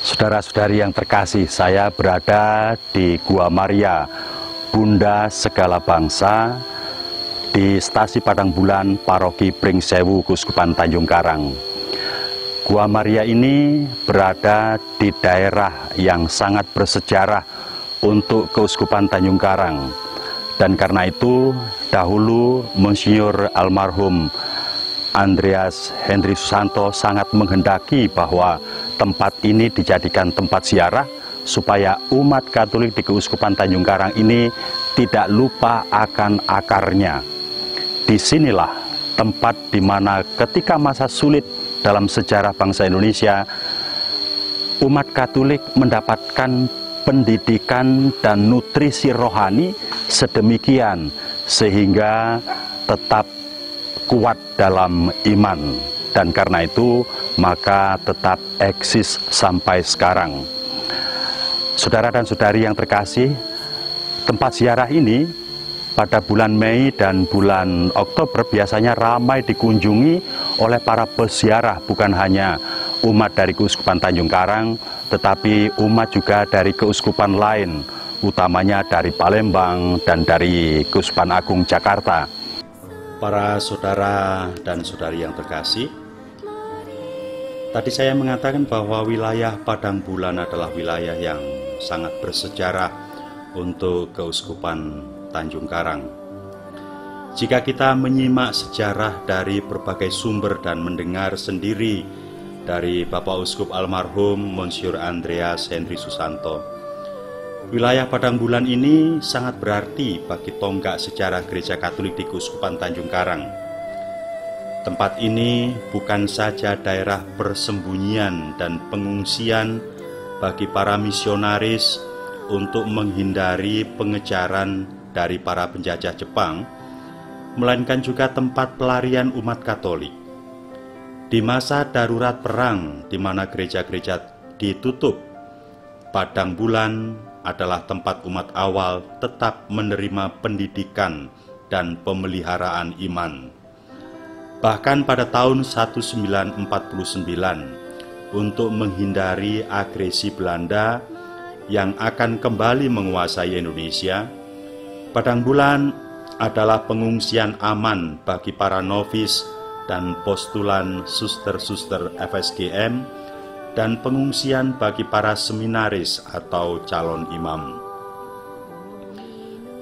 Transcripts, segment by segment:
Saudara-saudari yang terkasih, saya berada di Gua Maria, Bunda Segala Bangsa, di Stasi Padang Bulan, Paroki Pringsewu, Keuskupan Tanjung Karang. Gua Maria ini berada di daerah yang sangat bersejarah untuk Keuskupan Tanjung Karang. Dan karena itu, dahulu Monsinyur almarhum Andreas Hendry Susanto sangat menghendaki bahwa tempat ini dijadikan tempat ziarah supaya umat Katolik di Keuskupan Tanjung Karang ini tidak lupa akan akarnya. Disinilah tempat di mana ketika masa sulit dalam sejarah bangsa Indonesia, umat Katolik mendapatkan pendidikan dan nutrisi rohani sedemikian sehingga tetap kuat dalam iman, dan karena itu maka tetap eksis sampai sekarang. Saudara dan saudari yang terkasih, tempat ziarah ini pada bulan Mei dan bulan Oktober biasanya ramai dikunjungi oleh para peziarah, bukan hanya umat dari Keuskupan Tanjung Karang, tetapi umat juga dari keuskupan lain, utamanya dari Palembang dan dari Keuskupan Agung Jakarta. Para saudara dan saudari yang terkasih, tadi saya mengatakan bahwa wilayah Padang Bulan adalah wilayah yang sangat bersejarah untuk Keuskupan Tanjung Karang. Jika kita menyimak sejarah dari berbagai sumber dan mendengar sendiri dari Bapak Uskup almarhum Monsinyur Andreas Hendry Susanto, wilayah Padang Bulan ini sangat berarti bagi tonggak sejarah Gereja Katolik di Keuskupan Tanjung Karang. Tempat ini bukan saja daerah persembunyian dan pengungsian bagi para misionaris untuk menghindari pengejaran dari para penjajah Jepang, melainkan juga tempat pelarian umat Katolik. Di masa darurat perang di mana gereja-gereja ditutup, Padang Bulan adalah tempat umat awal tetap menerima pendidikan dan pemeliharaan iman. Bahkan pada tahun 1949, untuk menghindari agresi Belanda yang akan kembali menguasai Indonesia, Padang Bulan adalah pengungsian aman bagi para novis dan postulan suster-suster FSGM, dan pengungsian bagi para seminaris atau calon imam.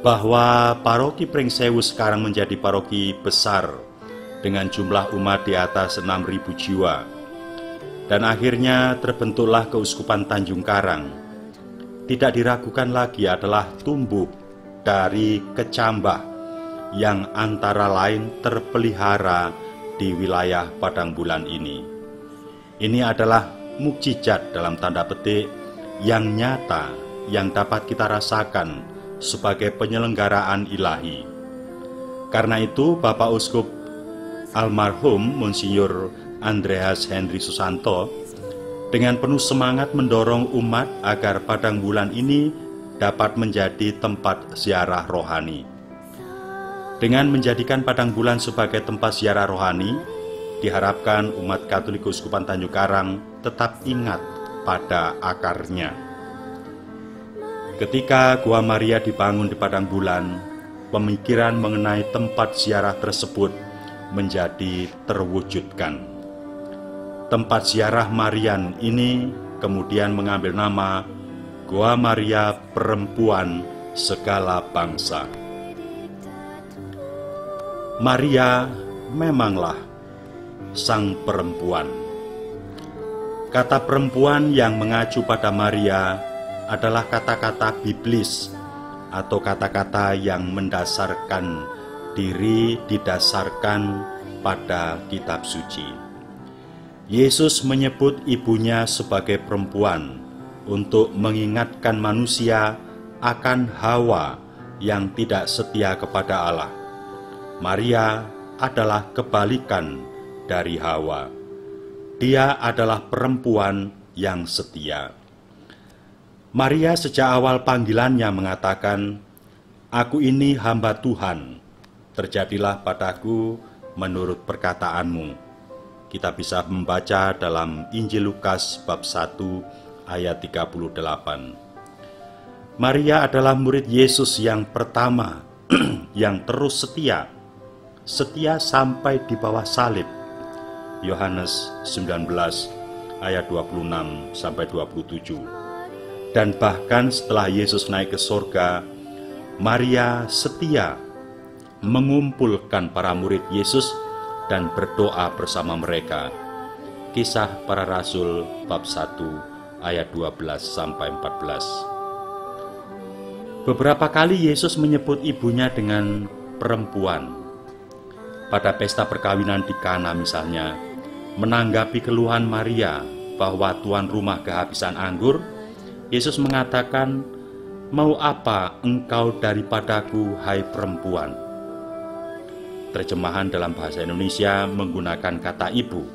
Bahwa Paroki Pringsewu sekarang menjadi paroki besar dengan jumlah umat di atas 6.000 jiwa, dan akhirnya terbentuklah Keuskupan Tanjung Karang, tidak diragukan lagi adalah tumbuh dari kecambah yang antara lain terpelihara di wilayah Padang Bulan ini. Ini adalah mukjizat dalam tanda petik yang nyata yang dapat kita rasakan sebagai penyelenggaraan ilahi. Karena itu Bapak Uskup almarhum Monsinyur Andreas Hendry Susanto dengan penuh semangat mendorong umat agar Padang Bulan ini dapat menjadi tempat ziarah rohani. Dengan menjadikan Padang Bulan sebagai tempat ziarah rohani, diharapkan umat Katolik Keuskupan Tanjung Karang tetap ingat pada akarnya. Ketika Gua Maria dibangun di Padang Bulan, pemikiran mengenai tempat ziarah tersebut menjadi terwujudkan. Tempat ziarah Marian ini kemudian mengambil nama Gua Maria Perempuan Segala Bangsa. Maria memanglah sang perempuan. Kata perempuan yang mengacu pada Maria adalah kata-kata biblis atau kata-kata yang mendasarkan diri didasarkan pada kitab suci. Yesus menyebut ibunya sebagai perempuan untuk mengingatkan manusia akan Hawa yang tidak setia kepada Allah. Maria adalah kebalikan dari Hawa. Dia adalah perempuan yang setia. Maria sejak awal panggilannya mengatakan, "Aku ini hamba Tuhan, terjadilah padaku menurut perkataanmu." Kita bisa membaca dalam Injil Lukas bab 1 ayat 38. Maria adalah murid Yesus yang pertama yang terus setia sampai di bawah salib. Yohanes 19 ayat 26 sampai 27. Dan bahkan setelah Yesus naik ke surga, Maria setia mengumpulkan para murid Yesus dan berdoa bersama mereka. Kisah Para Rasul bab 1 ayat 12 sampai 14. Beberapa kali Yesus menyebut ibunya dengan perempuan. Pada pesta perkawinan di Kana misalnya, menanggapi keluhan Maria bahwa tuan rumah kehabisan anggur, Yesus mengatakan, "Mau apa engkau daripadaku, hai perempuan?" Terjemahan dalam bahasa Indonesia menggunakan kata ibu.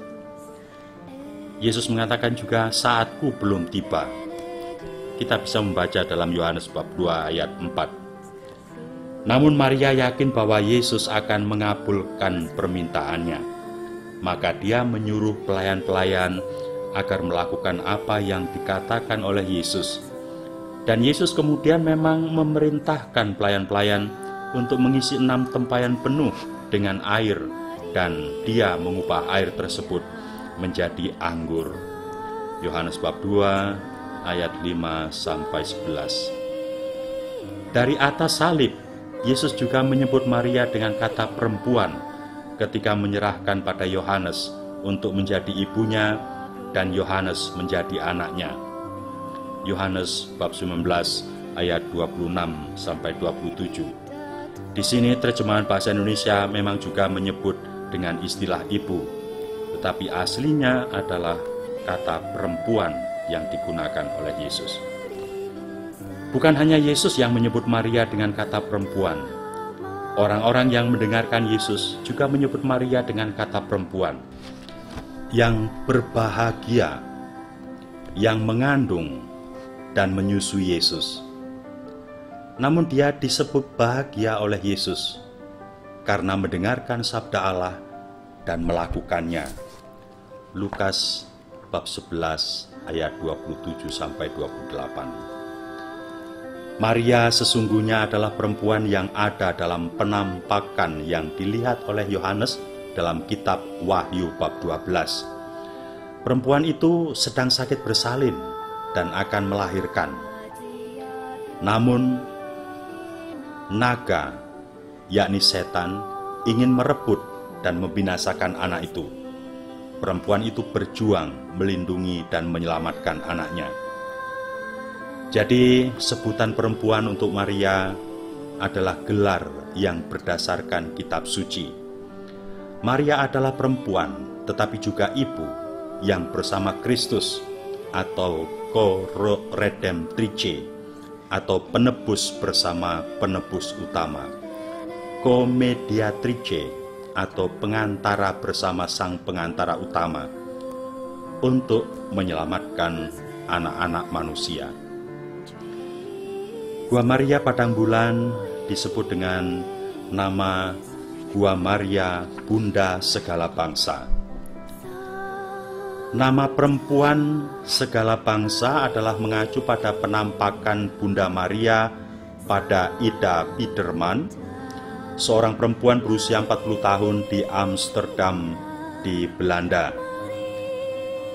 Yesus mengatakan juga, "Saatku belum tiba." Kita bisa membaca dalam Yohanes bab 2 ayat 4. Namun Maria yakin bahwa Yesus akan mengabulkan permintaannya. Maka dia menyuruh pelayan-pelayan agar melakukan apa yang dikatakan oleh Yesus. Dan Yesus kemudian memang memerintahkan pelayan-pelayan untuk mengisi 6 tempayan penuh dengan air, dan dia mengubah air tersebut menjadi anggur. Yohanes bab 2 ayat 5 sampai 11. Dari atas salib, Yesus juga menyebut Maria dengan kata perempuan ketika menyerahkan pada Yohanes untuk menjadi ibunya dan Yohanes menjadi anaknya. Yohanes bab 19 ayat 26 sampai 27. Di sini terjemahan bahasa Indonesia memang juga menyebut dengan istilah ibu, tetapi aslinya adalah kata perempuan yang digunakan oleh Yesus. Bukan hanya Yesus yang menyebut Maria dengan kata perempuan. Orang-orang yang mendengarkan Yesus juga menyebut Maria dengan kata perempuan yang berbahagia, yang mengandung dan menyusui Yesus. Namun dia disebut bahagia oleh Yesus karena mendengarkan sabda Allah dan melakukannya. Lukas bab 11 ayat 27 sampai 28. Maria sesungguhnya adalah perempuan yang ada dalam penampakan yang dilihat oleh Yohanes dalam kitab Wahyu bab 12. Perempuan itu sedang sakit bersalin dan akan melahirkan. Namun naga, yakni setan, ingin merebut dan membinasakan anak itu. Perempuan itu berjuang melindungi dan menyelamatkan anaknya. Jadi sebutan perempuan untuk Maria adalah gelar yang berdasarkan kitab suci. Maria adalah perempuan tetapi juga ibu yang bersama Kristus atau co-redemptrice atau penebus bersama penebus utama, co-mediatrice atau pengantara bersama sang pengantara utama untuk menyelamatkan anak-anak manusia. Gua Maria Padang Bulan disebut dengan nama Gua Maria Bunda Segala Bangsa. Nama perempuan segala bangsa adalah mengacu pada penampakan Bunda Maria pada Ida Biederman, seorang perempuan berusia 40 tahun di Amsterdam di Belanda.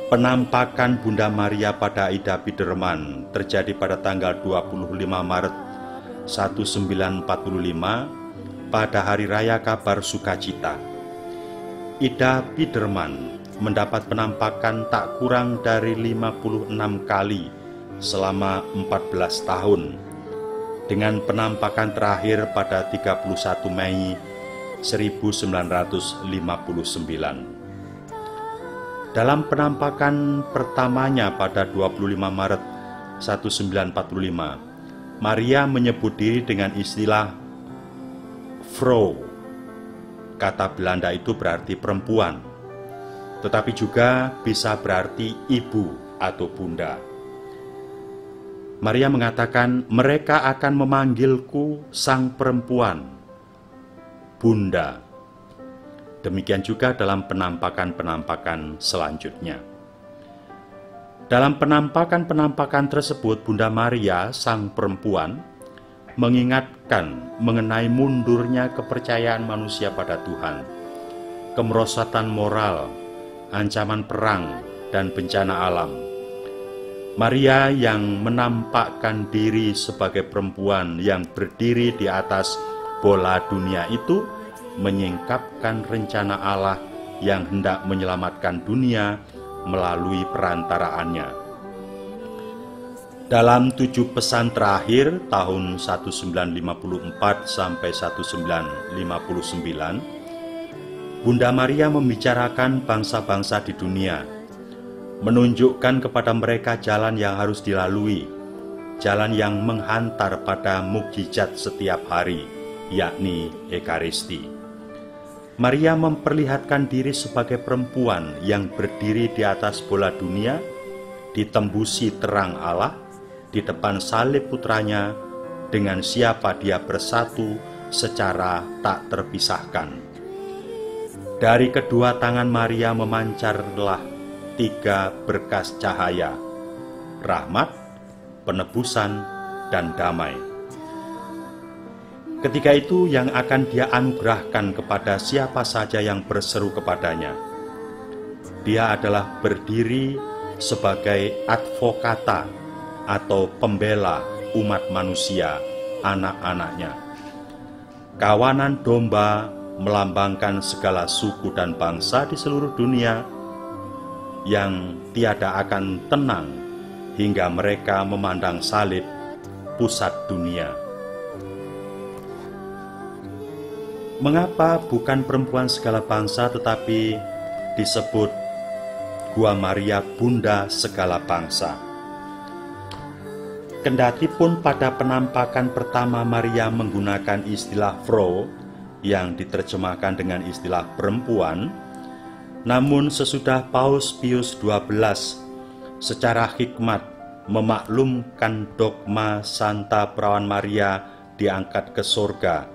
Penampakan Bunda Maria pada Ida Biederman terjadi pada tanggal 25 Maret 1945 pada Hari Raya Kabar Sukacita. Ida Biederman mendapat penampakan tak kurang dari 56 kali selama 14 tahun, dengan penampakan terakhir pada 31 Mei 1959. Dalam penampakan pertamanya pada 25 Maret 1945, Maria menyebut diri dengan istilah vrouw. Kata Belanda itu berarti perempuan, tetapi juga bisa berarti ibu atau bunda. Maria mengatakan, mereka akan memanggilku sang perempuan, bunda. Demikian juga dalam penampakan-penampakan selanjutnya. Dalam penampakan-penampakan tersebut, Bunda Maria, sang perempuan, mengingatkan mengenai mundurnya kepercayaan manusia pada Tuhan, kemerosotan moral, ancaman perang, dan bencana alam. Maria yang menampakkan diri sebagai perempuan yang berdiri di atas bola dunia itu menyingkapkan rencana Allah yang hendak menyelamatkan dunia melalui perantaraannya. Dalam 7 pesan terakhir tahun 1954 sampai 1959, Bunda Maria membicarakan bangsa-bangsa di dunia, menunjukkan kepada mereka jalan yang harus dilalui, jalan yang menghantar pada mukjizat setiap hari, yakni Ekaristi. Maria memperlihatkan diri sebagai perempuan yang berdiri di atas bola dunia, ditembusi terang Allah, di depan salib putranya, dengan siapa dia bersatu secara tak terpisahkan. Dari kedua tangan Maria memancarlah 3 berkas cahaya, rahmat, penebusan, dan damai. Ketika itu yang akan dia anugerahkan kepada siapa saja yang berseru kepadanya. Dia adalah berdiri sebagai advokata atau pembela umat manusia, anak-anaknya. Kawanan domba melambangkan segala suku dan bangsa di seluruh dunia yang tiada akan tenang hingga mereka memandang salib, pusat dunia. Mengapa bukan perempuan segala bangsa tetapi disebut Gua Maria Bunda segala bangsa? Kendati pun pada penampakan pertama Maria menggunakan istilah vrouw yang diterjemahkan dengan istilah perempuan, namun sesudah Paus Pius XII secara hikmat memaklumkan dogma Santa Perawan Maria diangkat ke surga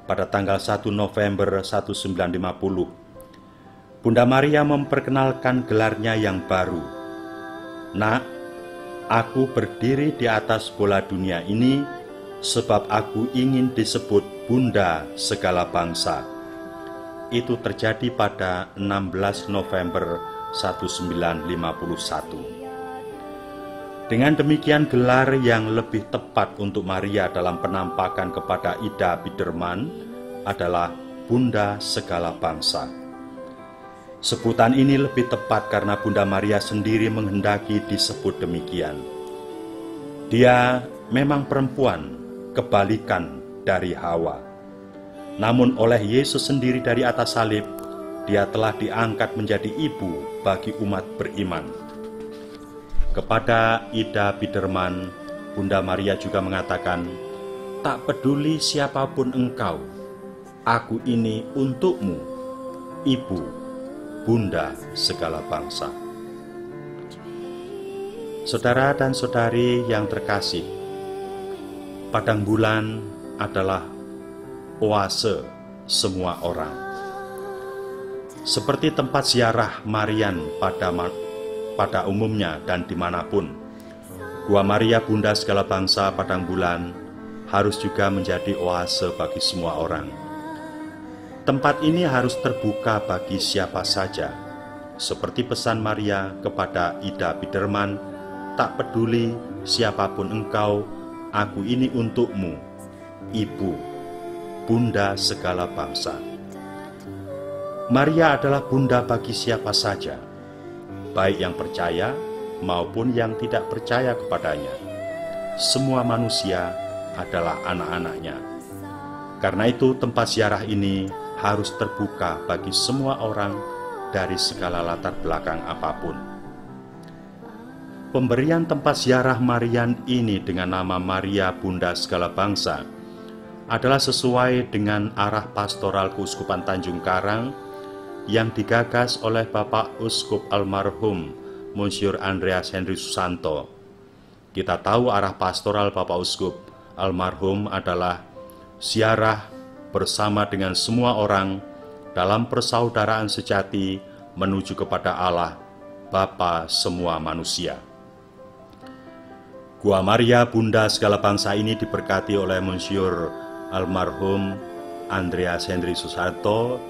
pada tanggal 1 November 1950, Bunda Maria memperkenalkan gelarnya yang baru. Nak, aku berdiri di atas bola dunia ini sebab aku ingin disebut Bunda segala bangsa. Itu terjadi pada 16 November 1951. Dengan demikian, gelar yang lebih tepat untuk Maria dalam penampakan kepada Ida Biderman adalah Bunda segala bangsa. Sebutan ini lebih tepat karena Bunda Maria sendiri menghendaki disebut demikian. Dia memang perempuan, kebalikan dari Hawa. Namun oleh Yesus sendiri dari atas salib, dia telah diangkat menjadi ibu bagi umat beriman. Kepada Ida Biderman, Bunda Maria juga mengatakan, "Tak peduli siapapun engkau, aku ini untukmu, ibu, Bunda segala bangsa." Saudara dan saudari yang terkasih, Padang Bulan adalah oase semua orang. Seperti tempat ziarah Marian pada umumnya dan dimanapun, Gua Maria Bunda segala bangsa Padang Bulan harus juga menjadi oase bagi semua orang. Tempat ini harus terbuka bagi siapa saja, seperti pesan Maria kepada Ida Biderman, "Tak peduli siapapun engkau, aku ini untukmu, ibu, Bunda segala bangsa." Maria adalah bunda bagi siapa saja, baik yang percaya maupun yang tidak percaya kepadanya. Semua manusia adalah anak-anaknya. Karena itu tempat ziarah ini harus terbuka bagi semua orang dari segala latar belakang apapun. Pemberian tempat ziarah Marian ini dengan nama Maria Bunda segala bangsa adalah sesuai dengan arah pastoral Keuskupan Tanjung Karang yang digagas oleh Bapak Uskup almarhum Monsieur Andreas Henry Susanto. Kita tahu arah pastoral Bapak Uskup almarhum adalah ziarah bersama dengan semua orang dalam persaudaraan sejati menuju kepada Allah, Bapa semua manusia. Gua Maria Bunda Segala Bangsa ini diberkati oleh Monsieur almarhum Andreas Henry Susarto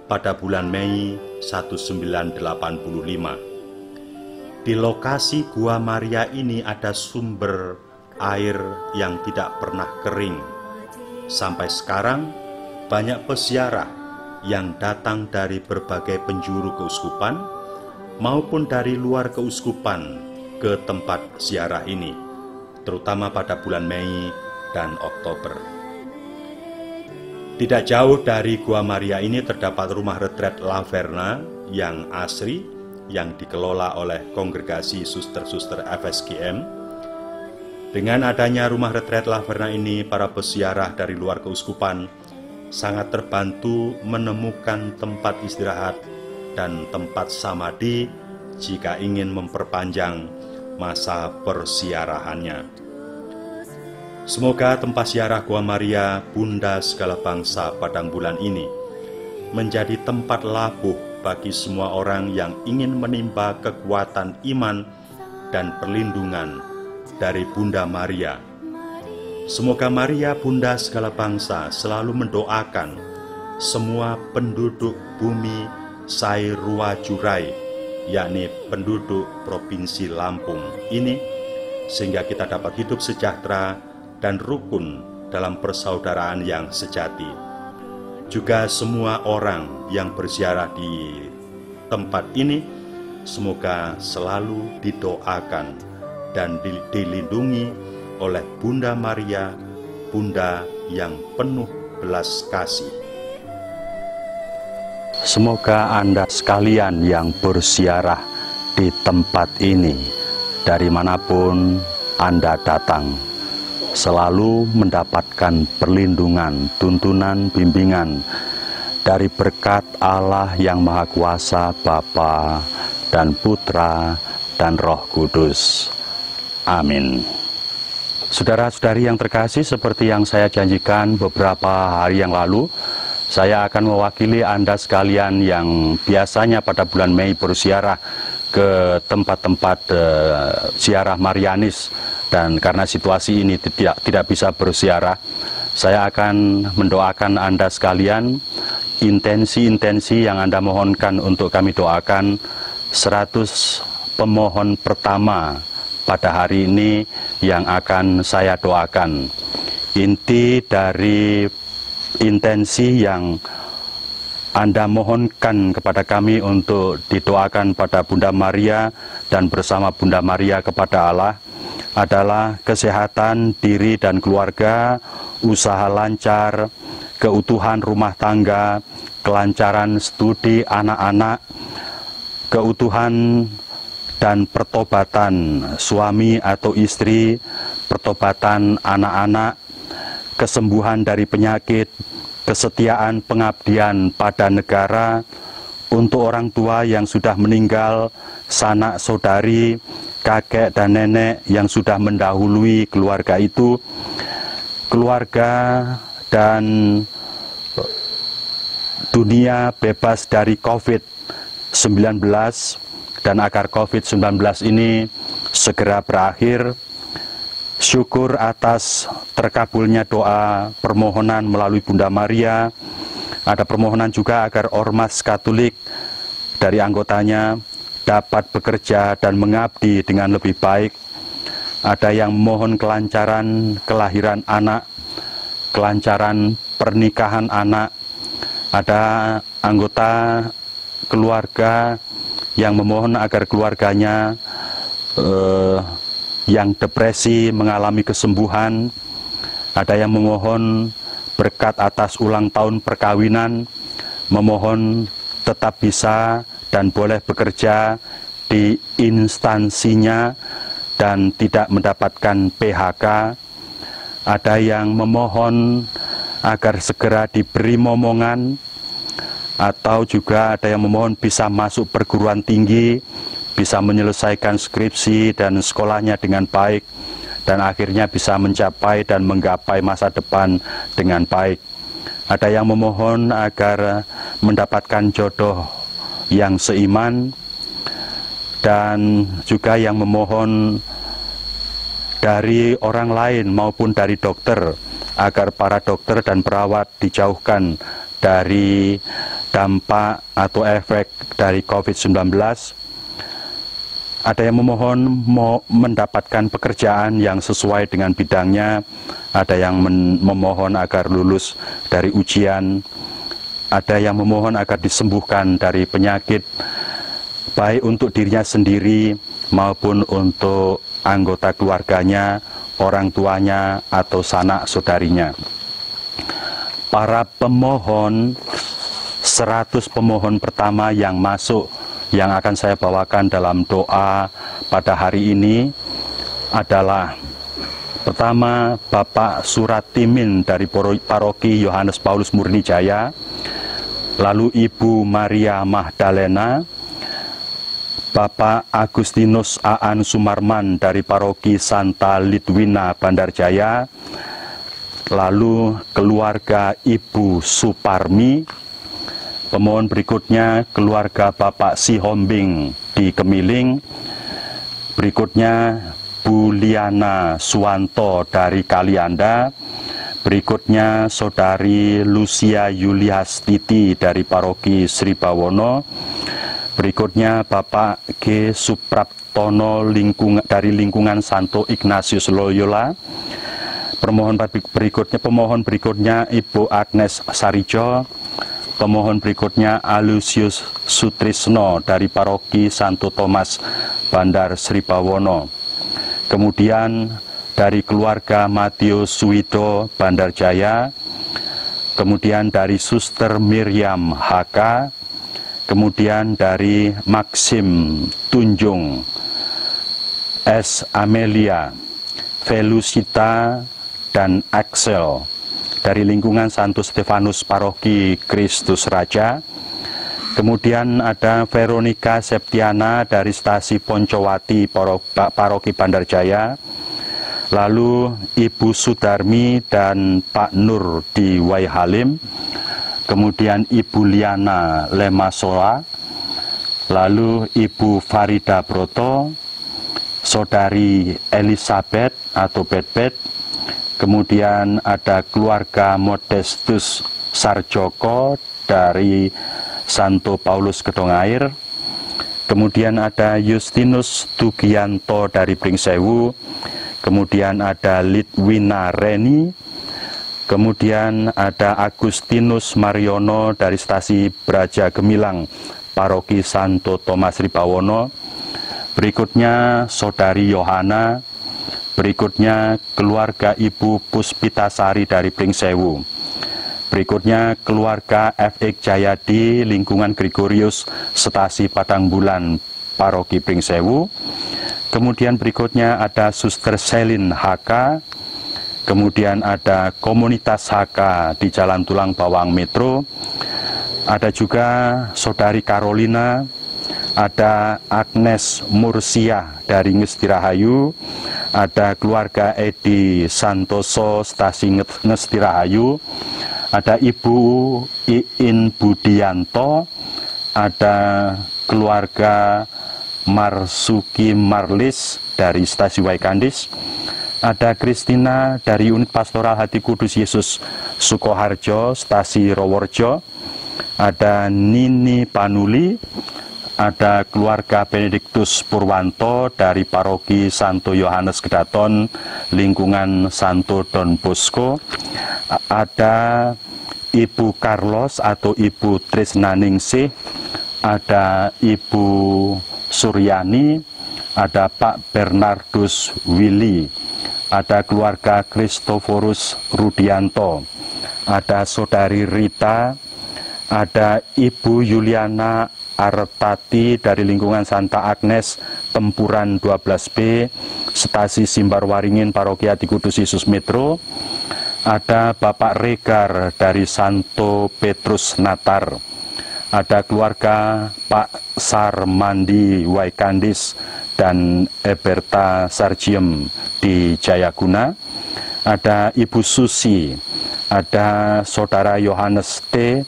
pada bulan Mei 1985. Di lokasi Gua Maria ini ada sumber air yang tidak pernah kering. Sampai sekarang banyak peziarah yang datang dari berbagai penjuru keuskupan maupun dari luar keuskupan ke tempat ziarah ini, terutama pada bulan Mei dan Oktober. Tidak jauh dari Gua Maria ini terdapat rumah retret La Verna yang asri yang dikelola oleh kongregasi suster-suster FSGM. Dengan adanya rumah retret La Verna ini, para peziarah dari luar keuskupan sangat terbantu menemukan tempat istirahat dan tempat samadhi jika ingin memperpanjang masa perziarahannya. Semoga tempat ziarah Gua Maria Bunda Segala Bangsa Padang Bulan ini menjadi tempat labuh bagi semua orang yang ingin menimba kekuatan iman dan perlindungan dari Bunda Maria. Semoga Maria Bunda Segala Bangsa selalu mendoakan semua penduduk bumi Sai Rua Jurai, yakni penduduk Provinsi Lampung ini, sehingga kita dapat hidup sejahtera dan rukun dalam persaudaraan yang sejati. Juga semua orang yang berziarah di tempat ini, semoga selalu didoakan dan dilindungi oleh Bunda Maria, Bunda yang penuh belas kasih. Semoga Anda sekalian yang berziarah di tempat ini, dari manapun Anda datang, selalu mendapatkan perlindungan, tuntunan, bimbingan dari berkat Allah yang Maha Kuasa, Bapa dan Putra dan Roh Kudus. Amin. Saudara-saudari yang terkasih, seperti yang saya janjikan beberapa hari yang lalu, saya akan mewakili Anda sekalian yang biasanya pada bulan Mei berziarah ke tempat-tempat ziarah Marianis, dan karena situasi ini tidak bisa berziarah, saya akan mendoakan Anda sekalian. Intensi-intensi yang Anda mohonkan untuk kami doakan, 100 pemohon pertama pada hari ini yang akan saya doakan. Inti dari intensi yang Anda mohonkan kepada kami untuk didoakan pada Bunda Maria dan bersama Bunda Maria kepada Allah adalah kesehatan diri dan keluarga, usaha lancar, keutuhan rumah tangga, kelancaran studi anak-anak, keutuhan dan pertobatan suami atau istri, pertobatan anak-anak, kesembuhan dari penyakit, kesetiaan pengabdian pada negara, untuk orang tua yang sudah meninggal, sanak saudari, kakek dan nenek yang sudah mendahului keluarga itu, keluarga dan dunia bebas dari COVID-19, dan agar COVID-19 ini segera berakhir. Syukur atas terkabulnya doa permohonan melalui Bunda Maria. Ada permohonan juga agar Ormas Katolik dari anggotanya dapat bekerja dan mengabdi dengan lebih baik. Ada yang memohon kelancaran kelahiran anak, kelancaran pernikahan anak. Ada anggota keluarga yang memohon agar keluarganya yang depresi mengalami kesembuhan. Ada yang memohon berkat atas ulang tahun perkawinan, memohon tetap bisa dan boleh bekerja di instansinya dan tidak mendapatkan PHK. Ada yang memohon agar segera diberi momongan, atau juga ada yang memohon bisa masuk perguruan tinggi, bisa menyelesaikan skripsi dan sekolahnya dengan baik, dan akhirnya bisa mencapai dan menggapai masa depan dengan baik. Ada yang memohon agar mendapatkan jodoh yang seiman, dan juga yang memohon dari orang lain maupun dari dokter, agar para dokter dan perawat dijauhkan dari dampak atau efek dari COVID-19. Ada yang memohon mendapatkan pekerjaan yang sesuai dengan bidangnya, ada yang memohon agar lulus dari ujian, ada yang memohon agar disembuhkan dari penyakit, baik untuk dirinya sendiri maupun untuk anggota keluarganya, orang tuanya, atau sanak saudarinya. Para pemohon, 100 pemohon pertama yang masuk, yang akan saya bawakan dalam doa pada hari ini adalah: pertama, Bapak Suratimin dari Paroki Yohanes Paulus Murnijaya, lalu Ibu Maria Magdalena, Bapak Agustinus Aan Sumarman dari Paroki Santa Litwina Bandarjaya, lalu keluarga Ibu Suparmi. Pemohon berikutnya keluarga Bapak Sihombing di Kemiling, berikutnya Bu Liana Suwanto dari Kalianda, berikutnya Saudari Lucia Yuliastiti dari Paroki Sri Bawono, berikutnya Bapak G. Supraptono dari lingkungan Santo Ignatius Loyola. Pemohon berikutnya Ibu Agnes Sarijo. Pemohon berikutnya Alusius Sutrisno dari Paroki Santo Thomas Bandar Sri Bawono. Kemudian dari keluarga Matius Suwido Bandarjaya, kemudian dari Suster Miriam HK, kemudian dari Maxim Tunjung, S. Amelia, Felusita, dan Axel dari lingkungan Santo Stefanus Paroki Kristus Raja. Kemudian ada Veronica Septiana dari Stasi Poncowati Paroki Bandarjaya, lalu Ibu Sudarmi dan Pak Nur di Waihalim, kemudian Ibu Liana Lemasola, lalu Ibu Farida Broto, Saudari Elizabeth atau Bet-Bet, kemudian ada keluarga Modestus Sarjoko dari Santo Paulus Kedongair, kemudian ada Justinus Tugianto dari Pringsewu, kemudian ada Litwina Reni, kemudian ada Agustinus Mariono dari Stasi Braja Gemilang, Paroki Santo Thomas Ribawono, berikutnya Saudari Yohana, berikutnya keluarga Ibu Puspitasari dari Pringsewu, berikutnya keluarga F.X. Jayadi lingkungan Gregorius Stasi Padang Bulan Paroki Pringsewu, kemudian berikutnya ada Suster Selin HK, kemudian ada komunitas HK di Jalan Tulang Bawang Metro, ada juga Saudari Carolina, ada Agnes Mursia dari Ngestirahayu, ada keluarga Edi Santoso Stasi Ngestirahayu, ada Ibu Iin Budianto, ada keluarga Marsuki Marlis dari Stasi Waikandis, ada Kristina dari Unit Pastoral Hati Kudus Yesus Sukoharjo Stasi Roworjo, ada Nini Panuli, ada keluarga Benediktus Purwanto dari Paroki Santo Yohanes Kedaton lingkungan Santo Don Bosco, ada Ibu Carlos atau Ibu Trisnaningsih, ada Ibu Suryani, ada Pak Bernardus Willy, ada keluarga Kristoforus Rudianto, ada Saudari Rita, ada Ibu Yuliana Artati dari lingkungan Santa Agnes Tempuran 12B Stasi Simbar Waringin Paroki Hati Kudus Yesus Metro, ada Bapak Regar dari Santo Petrus Natar, ada keluarga Pak Sarmandi Waikandis dan Eberta Sargiem di Jayaguna, ada Ibu Susi, ada Saudara Yohanes T,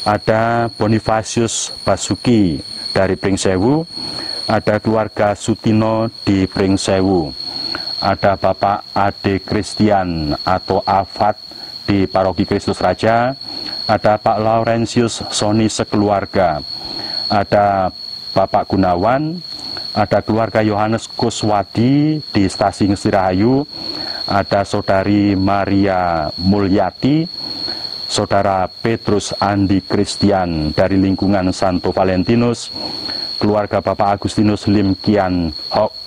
ada Bonifasius Basuki dari Pringsewu, ada keluarga Sutino di Pringsewu, ada Bapak Ade Christian atau Afat di Paroki Kristus Raja, ada Pak Laurentius Soni sekeluarga, ada Bapak Gunawan, ada keluarga Yohanes Kuswadi di Stasi Ngesti Rahayu, ada Saudari Maria Mulyati, Saudara Petrus Andi Christian dari lingkungan Santo Valentinus, keluarga Bapak Agustinus Lim Kian Hok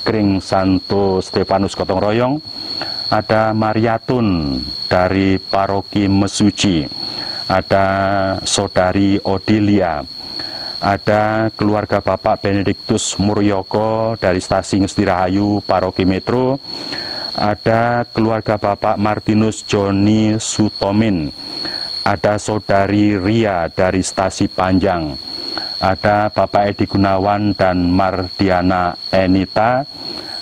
Kring Santo Stefanus Gotong Royong, ada Mariatun dari Paroki Mesuci, ada Saudari Odilia, ada keluarga Bapak Benediktus Muryoko dari Stasi Ngesti Rahayu Paroki Metro, ada keluarga Bapak Martinus Joni Sutomin, ada Saudari Ria dari Stasi Panjang, ada Bapak Edi Gunawan dan Mardiana Enita,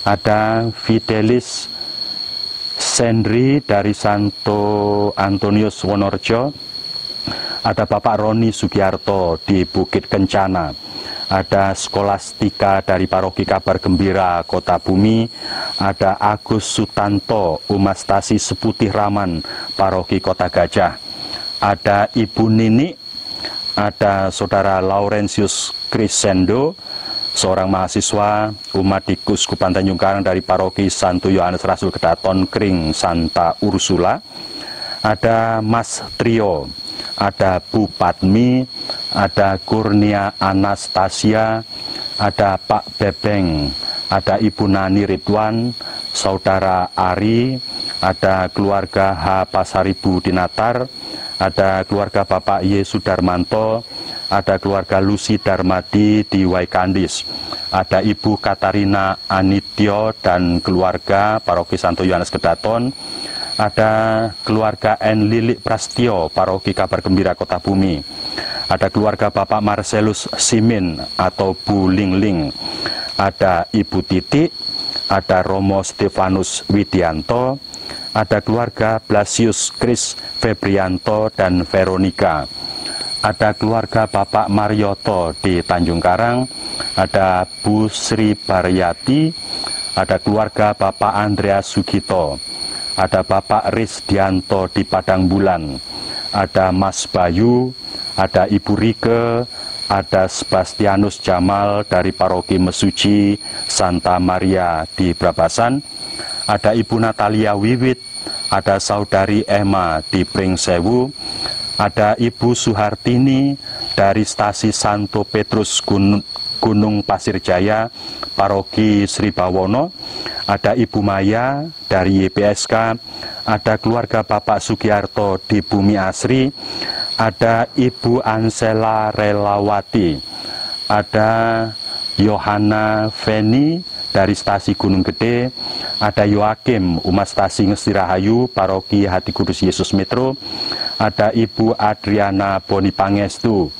ada Fidelis Sendri dari Santo Antonius Wonorejo, ada Bapak Roni Sugiarto di Bukit Kencana, ada Skolastika dari Paroki Kabar Gembira Kota Bumi, ada Agus Sutanto Umastasi Seputih Raman Paroki Kota Gajah, ada Ibu Nini, ada Saudara Laurentius Crescendo, seorang mahasiswa umat di Kuskupan Tanjung Karang dari Paroki Santo Yohanes Rasul Kedaton Kring Santa Ursula, ada Mas Trio, ada Bu Padmi, ada Kurnia Anastasia, ada Pak Bebeng, ada Ibu Nani Ridwan, Saudara Ari, ada keluarga H. Pasaribu di Natar, ada keluarga Bapak Y. Sudarmanto, ada keluarga Lucy Darmadi di Waikandis, ada Ibu Katarina Anityo dan keluarga Paroki Santo Yohanes Kedaton, ada keluarga N. Lilik Prastio Paroki Kabar Gembira Kota Bumi, ada keluarga Bapak Marcelus Simin atau Bu Lingling, ada Ibu Titik, ada Romo Stefanus Widianto, ada keluarga Blasius Kris Febrianto dan Veronica, ada keluarga Bapak Marioto di Tanjung Karang, ada Bu Sri Baryati, ada keluarga Bapak Andreas Sugito, ada Bapak Risdianto di Padang Bulan, ada Mas Bayu, ada Ibu Rike, ada Sebastianus Jamal dari Paroki Mesuci Santa Maria di Brabasan, ada Ibu Natalia Wiwit, ada Saudari Emma di Pringsewu, ada Ibu Suhartini dari Stasi Santo Petrus Gunung Pasir Jaya, Paroki Sri Bawono, ada Ibu Maya dari YPSK, ada keluarga Bapak Sugiarto di Bumi Asri, ada Ibu Ansela Relawati, ada Yohana Feni dari Stasi Gunung Gede, ada Yoakim Umat Stasi Ngesti Rahayu Paroki Hati Kudus Yesus Metro, ada Ibu Adriana Boni Pangestu,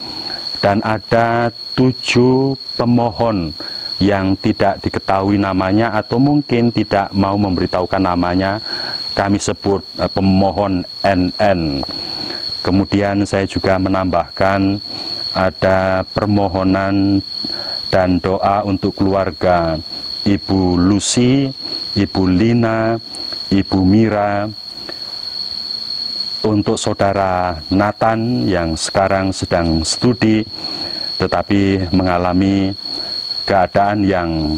dan ada 7 pemohon yang tidak diketahui namanya atau mungkin tidak mau memberitahukan namanya, kami sebut pemohon NN. Kemudian saya juga menambahkan ada permohonan dan doa untuk keluarga Ibu Lucy, Ibu Lina, Ibu Mira, untuk Saudara Nathan yang sekarang sedang studi tetapi mengalami keadaan yang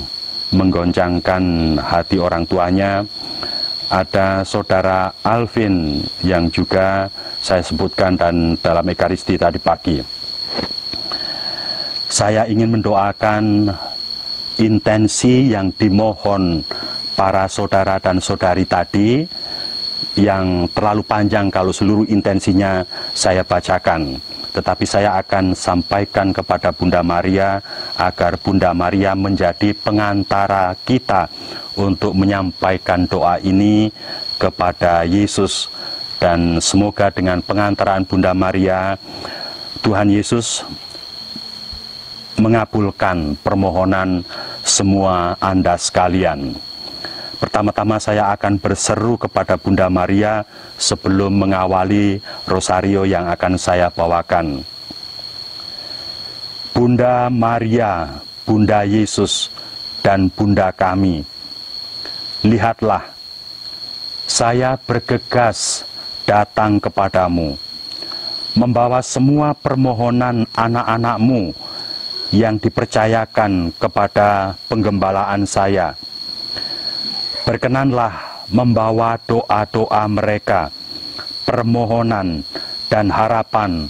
menggoncangkan hati orang tuanya. Ada Saudara Alvin yang juga saya sebutkan dan dalam Ekaristi tadi pagi. Saya ingin mendoakan intensi yang dimohon para saudara dan saudari tadi yang terlalu panjang kalau seluruh intensinya saya bacakan. Tetapi saya akan sampaikan kepada Bunda Maria agar Bunda Maria menjadi pengantara kita untuk menyampaikan doa ini kepada Yesus. Dan semoga dengan pengantaraan Bunda Maria, Tuhan Yesus mengabulkan permohonan semua Anda sekalian. Pertama-tama saya akan berseru kepada Bunda Maria sebelum mengawali rosario yang akan saya bawakan. Bunda Maria, Bunda Yesus, dan Bunda kami, lihatlah, saya bergegas datang kepadamu, membawa semua permohonan anak-anakmu yang dipercayakan kepada penggembalaan saya. Berkenanlah membawa doa-doa mereka, permohonan dan harapan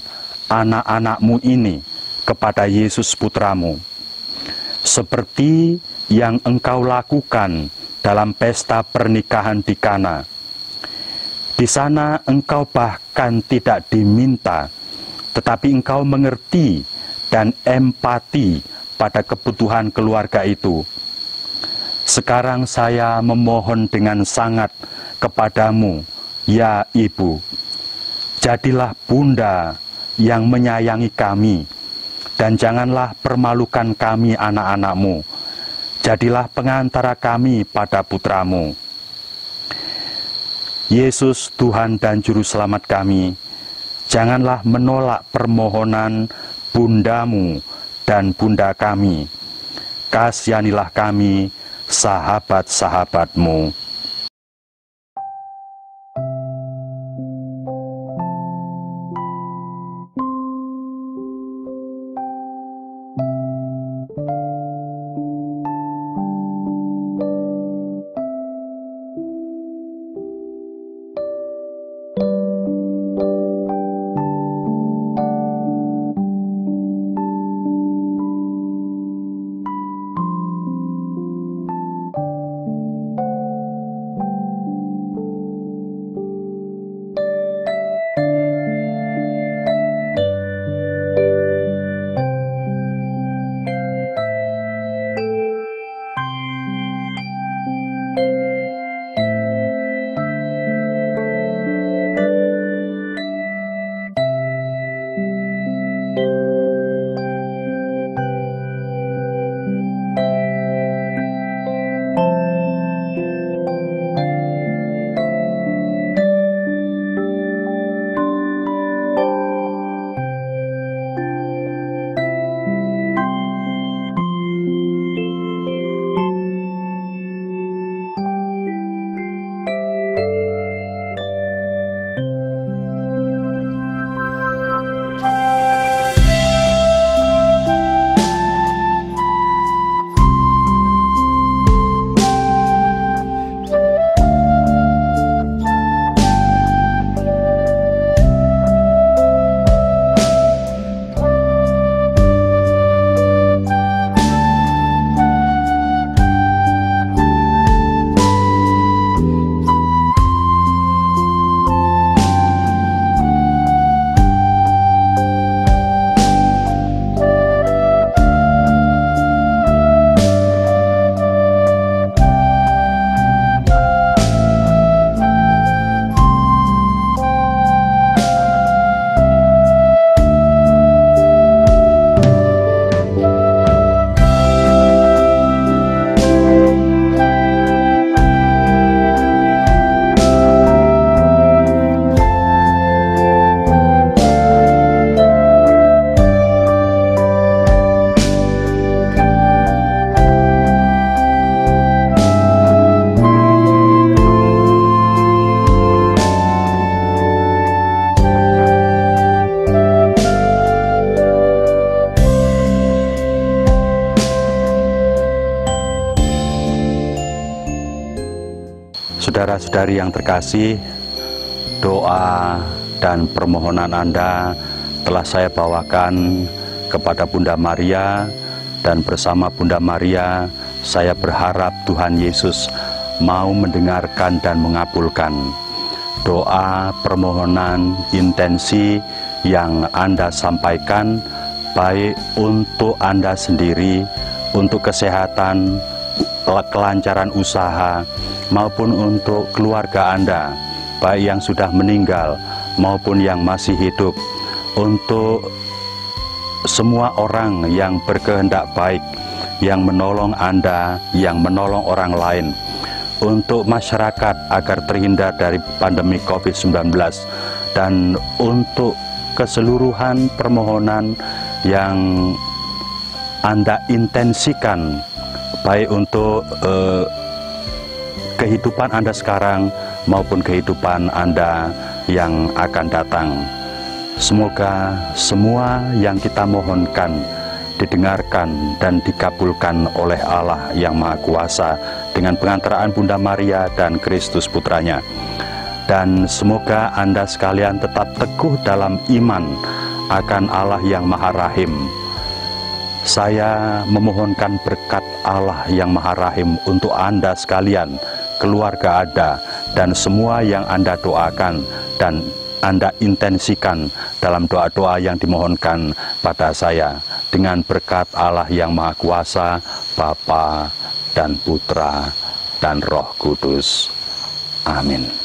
anak-anakmu ini kepada Yesus Putramu, seperti yang engkau lakukan dalam pesta pernikahan di Kana. Di sana engkau bahkan tidak diminta, tetapi engkau mengerti dan empati pada kebutuhan keluarga itu. Sekarang saya memohon dengan sangat kepadamu, ya Ibu, jadilah Bunda yang menyayangi kami, dan janganlah permalukan kami anak-anakmu. Jadilah pengantara kami pada putramu. Yesus, Tuhan dan Juru Selamat kami, janganlah menolak permohonan bundamu dan bunda kami. Kasihanilah kami, sahabat-sahabatmu. Saudara-saudari yang terkasih, doa dan permohonan Anda telah saya bawakan kepada Bunda Maria, dan bersama Bunda Maria saya berharap Tuhan Yesus mau mendengarkan dan mengabulkan doa, permohonan, intensi yang Anda sampaikan, baik untuk Anda sendiri, untuk kesehatan, kelancaran usaha, maupun untuk keluarga Anda, baik yang sudah meninggal maupun yang masih hidup, untuk semua orang yang berkehendak baik, yang menolong Anda, yang menolong orang lain, untuk masyarakat agar terhindar dari pandemi COVID-19, dan untuk keseluruhan permohonan yang Anda intensikan, baik untuk kehidupan Anda sekarang maupun kehidupan Anda yang akan datang. Semoga semua yang kita mohonkan didengarkan dan dikabulkan oleh Allah yang Maha Kuasa dengan pengantaraan Bunda Maria dan Kristus Putranya. Dan semoga Anda sekalian tetap teguh dalam iman akan Allah yang Maha Rahim. Saya memohonkan berkat Allah yang Maha Rahim untuk Anda sekalian, keluarga Anda, dan semua yang Anda doakan dan Anda intensikan dalam doa-doa yang dimohonkan pada saya, dengan berkat Allah yang Maha Kuasa, Bapa dan Putra dan Roh Kudus. Amin.